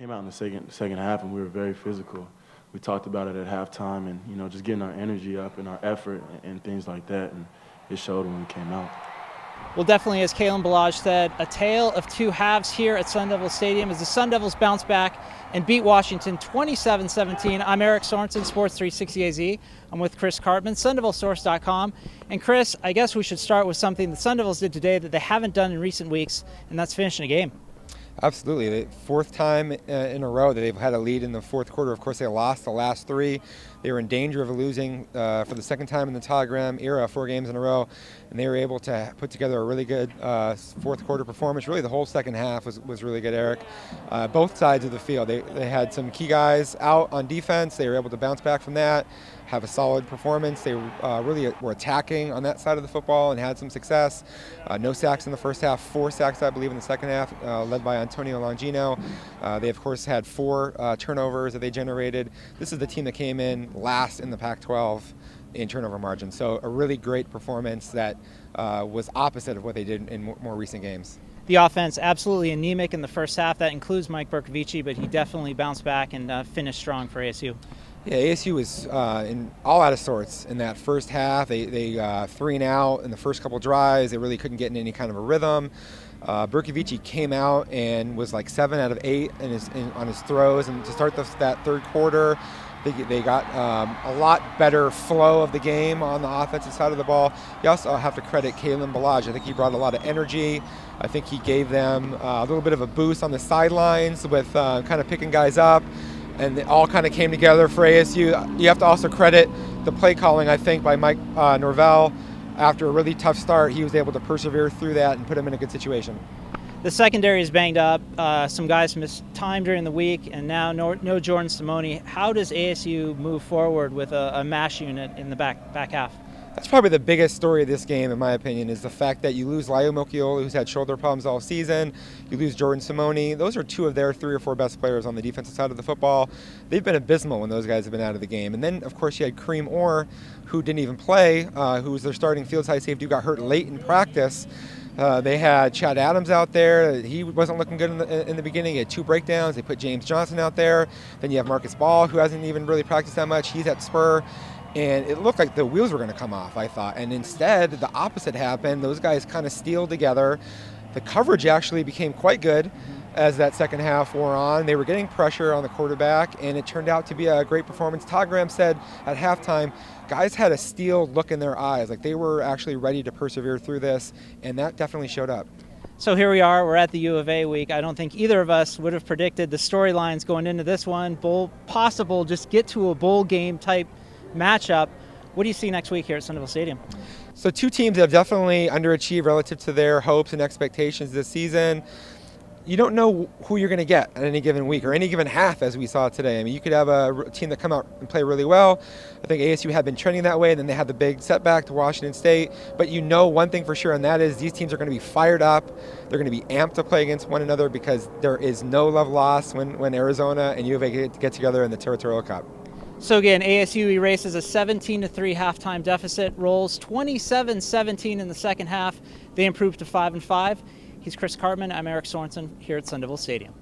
came out in the second half, and we were very physical. We talked about it at halftime, and just getting our energy up and our effort and things like that, and it showed when we came out. Well, definitely, as Kalen Balaj said, a tale of two halves here at Sun Devil Stadium as the Sun Devils bounce back and beat Washington 27-17. I'm Eric Sorensen, Sports 360 AZ. I'm with Chris Cartman, SunDevilSource.com. And Chris, I guess we should start with something the Sun Devils did today that they haven't done in recent weeks, and that's finishing a game. Absolutely. The fourth time in a row that they've had a lead in the fourth quarter. Of course, they lost the last three. They were in danger of losing for the second time in the Telegram era, 4 games in a row, and they were able to put together a really good fourth quarter performance. Really, the whole second half was really good, Eric. Both sides of the field. They had some key guys out on defense. They were able to bounce back from that, have a solid performance. They really were attacking on that side of the football and had some success. No sacks in the first half, 4 sacks, I believe, in the second half, led by Antonio Longino. They, of course, had 4 turnovers that they generated. This is the team that came in last in the Pac-12 in turnover margin. So a really great performance that was opposite of what they did in more recent games. The offense absolutely anemic in the first half. That includes Mike Bercovici, but he definitely bounced back and finished strong for ASU. Yeah, ASU was all out of sorts in that first half. They 3 and out in the first couple drives. They really couldn't get in any kind of a rhythm. Bercovici came out and was like 7 out of 8 on his throws. And to start that third quarter, they got a lot better flow of the game on the offensive side of the ball. You also have to credit Kalen Balaj. I think he brought a lot of energy. I think he gave them a little bit of a boost on the sidelines with kind of picking guys up. And it all kind of came together for ASU. You have to also credit the play calling, I think, by Mike Norvell. After a really tough start, he was able to persevere through that and put him in a good situation. The secondary is banged up. Some guys missed time during the week, and now no Jordan Simone. How does ASU move forward with a mash unit in the back half? That's probably the biggest story of this game, in my opinion, is the fact that you lose Laio Mokiola, who's had shoulder problems all season. You lose Jordan Simone. Those are 2 of their 3 or 4 best players on the defensive side of the football. They've been abysmal when those guys have been out of the game. And then, of course, you had Kareem Orr, who didn't even play, who was their starting field side safety, who got hurt late in practice. They had Chad Adams out there. He wasn't looking good in the beginning. He had 2 breakdowns. They put James Johnson out there. Then you have Marcus Ball, who hasn't even really practiced that much. He's at Spur. And it looked like the wheels were going to come off, I thought. And instead, the opposite happened. Those guys kind of steeled together. The coverage actually became quite good as that second half wore on. They were getting pressure on the quarterback, and it turned out to be a great performance. Todd Graham said at halftime, guys had a steel look in their eyes. Like they were actually ready to persevere through this, and that definitely showed up. So here we are. We're at the U of A week. I don't think either of us would have predicted the storylines going into this one. Possible, just get to a bowl game type matchup. What do you see next week here at Sun Devil Stadium? So 2 teams that have definitely underachieved relative to their hopes and expectations this season. You don't know who you're going to get at any given week or any given half, as we saw today. I mean, you could have a team that come out and play really well. I think ASU had been trending that way, and then they had the big setback to Washington State. But you know one thing for sure, and that is these teams are going to be fired up. They're going to be amped to play against one another because there is no love lost when Arizona and U of A get together in the Territorial Cup. So again, ASU erases a 17-3 halftime deficit, rolls 27-17 in the second half. They improved to 5-5. He's Chris Cartman. I'm Eric Sorensen here at Sun Devil Stadium.